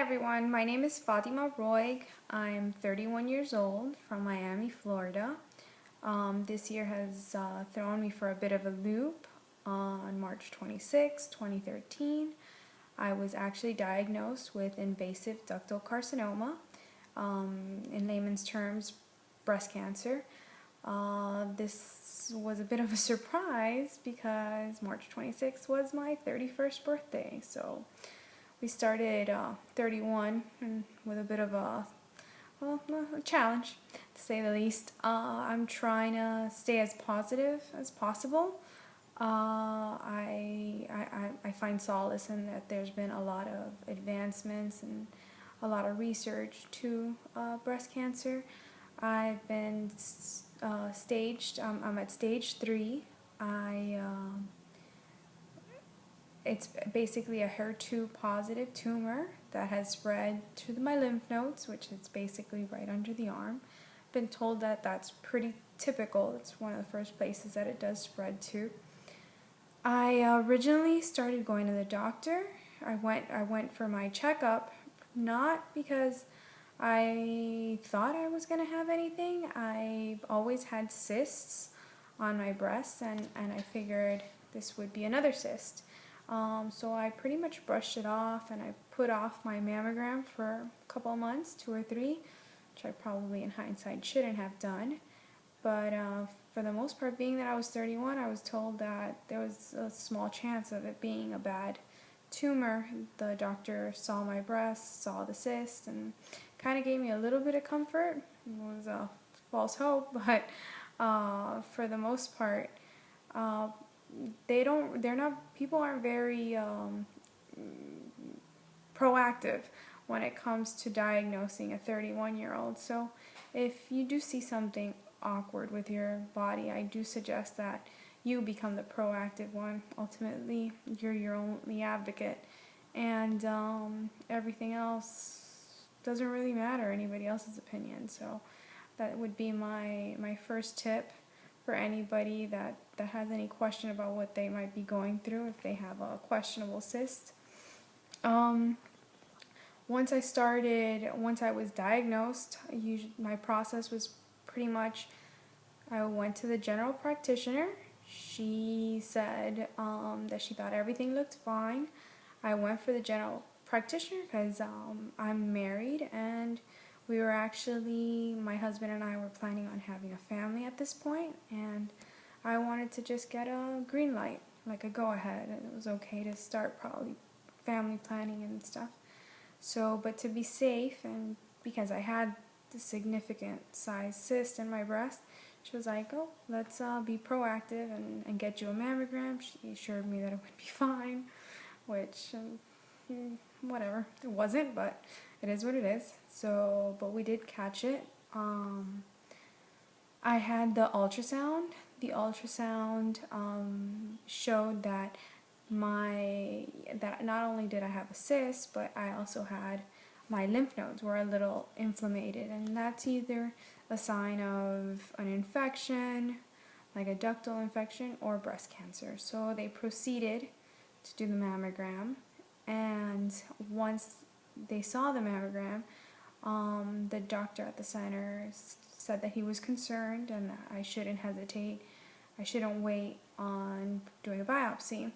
everyone, my name is Fatima Roig. I'm 31 years old from Miami, Florida. This year has thrown me for a bit of a loop. On March 26, 2013, I was actually diagnosed with invasive ductal carcinoma, in layman's terms, breast cancer. This was a bit of a surprise because March 26th was my 31st birthday, so we started 31 and with a bit of a challenge, to say the least. I'm trying to stay as positive as possible. I find solace in that there's been a lot of advancements and a lot of research to breast cancer. I've been staged. I'm at stage 3. It's basically a HER2 positive tumor that has spread to my lymph nodes, which is basically right under the arm. Been told that that's pretty typical. It's one of the first places that it does spread to. I originally started going to the doctor. I went for my checkup, not because I thought I was going to have anything. I've always had cysts on my breasts, and I figured this would be another cyst. So I pretty much brushed it off, and I put off my mammogram for a couple of months, 2 or 3, which I probably in hindsight shouldn't have done. But for the most part, being that I was 31, I was told that there was a small chance of it being a bad tumor. The doctor saw my breast, saw the cyst, and kind of gave me a little bit of comfort. It was a false hope, but for the most part, people aren't very proactive when it comes to diagnosing a 31-year-old. So if you do see something awkward with your body, I do suggest that you become the proactive one. Ultimately, you're your only advocate, and everything else doesn't really matter, anybody else's opinion. So that would be my first tip for anybody that has any question about what they might be going through if they have a questionable cyst. Once I was diagnosed, my process was pretty much, I went to the general practitioner. She said that she thought everything looked fine. I went for the general practitioner because I'm married, and my husband and I were planning on having a family at this point, and I wanted to just get a green light, like a go-ahead, and it was okay to start probably family planning and stuff. So, but to be safe, and because I had the significant size cyst in my breast, she was like, oh, let's be proactive and get you a mammogram. She assured me that it would be fine, which, whatever, it wasn't, but it is what it is. So, but we did catch it. I had the ultrasound. The ultrasound showed that not only did I have a cyst, but I also had my lymph nodes were a little inflamed, and that's either a sign of an infection, like a ductal infection, or breast cancer. So they proceeded to do the mammogram, and once they saw the mammogram, the doctor at the center said that he was concerned and that I shouldn't hesitate. I shouldn't wait on doing a biopsy.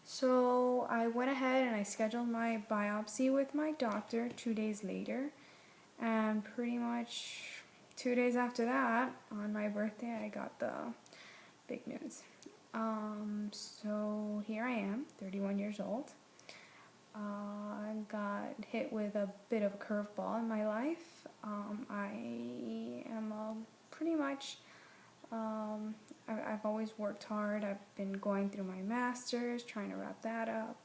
So I went ahead and I scheduled my biopsy with my doctor 2 days later, and pretty much 2 days after that, on my birthday, I got the big news. So here I am, 31 years old. I got hit with a bit of a curveball in my life. I am pretty much, I've always worked hard. I've been going through my master's, trying to wrap that up,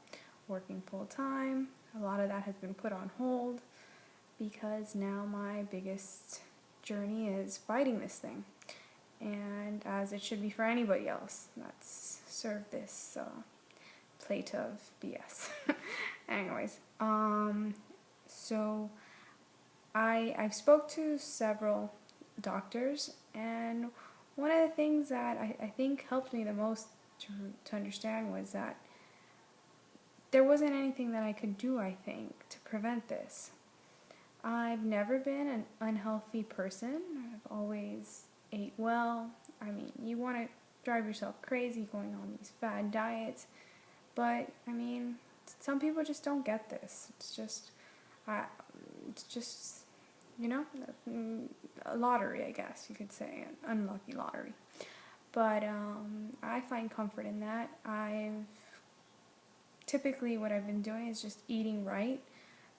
working full time. A lot of that has been put on hold because now my biggest journey is fighting this thing. And as it should be for anybody else that's served this plate of BS. Anyways, so I've spoke to several doctors, and one of the things that I think helped me the most to understand was that there wasn't anything that I could do, I think, to prevent this. I've never been an unhealthy person. I've always ate well. I mean, you want to drive yourself crazy going on these fad diets, but I mean, some people just don't get this. Uh, it's just, you know, a lottery, I guess you could say, an unlucky lottery. But I find comfort in that. Typically what I've been doing is just eating right,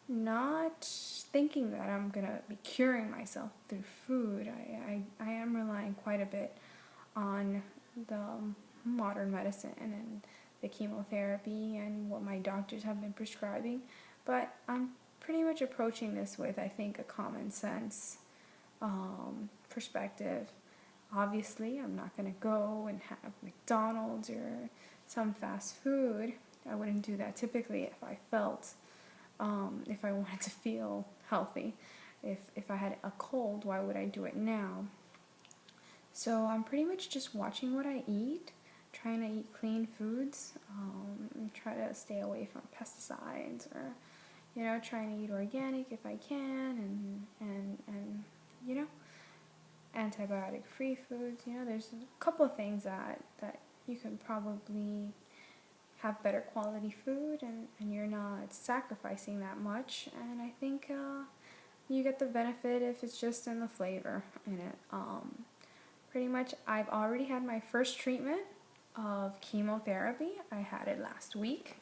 not thinking that I'm gonna be curing myself through food. I am relying quite a bit on the modern medicine and the chemotherapy and what my doctors have been prescribing, but I'm pretty much approaching this with, I think, a common sense perspective. Obviously, I'm not going to go and have McDonald's or some fast food. I wouldn't do that typically if I felt, if I wanted to feel healthy. If I had a cold, why would I do it now? So I'm pretty much just watching what I eat, trying to eat clean foods, try to stay away from pesticides, or, you know, trying to eat organic if I can, and you know, antibiotic-free foods. You know, there's a couple of things that you can probably have better quality food, and you're not sacrificing that much. And I think you get the benefit if it's just in the flavor in it. Pretty much, I've already had my first treatment of chemotherapy. I had it last week.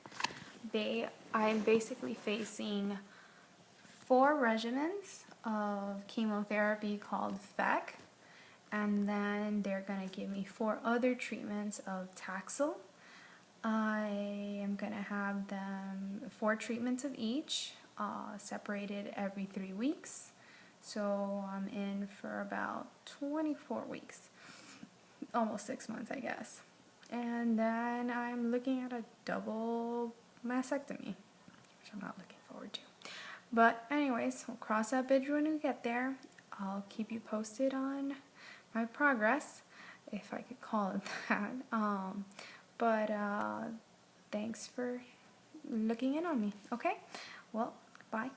I'm basically facing 4 regimens of chemotherapy called FEC, and then they're going to give me 4 other treatments of Taxol. I am going to have them 4 treatments of each, separated every 3 weeks. So I'm in for about 24 weeks, almost 6 months, I guess. And then I'm looking at a double mastectomy, which I'm not looking forward to. But anyways, we'll cross that bridge when we get there. I'll keep you posted on my progress, if I could call it that. But thanks for looking in on me. Okay? Well, bye.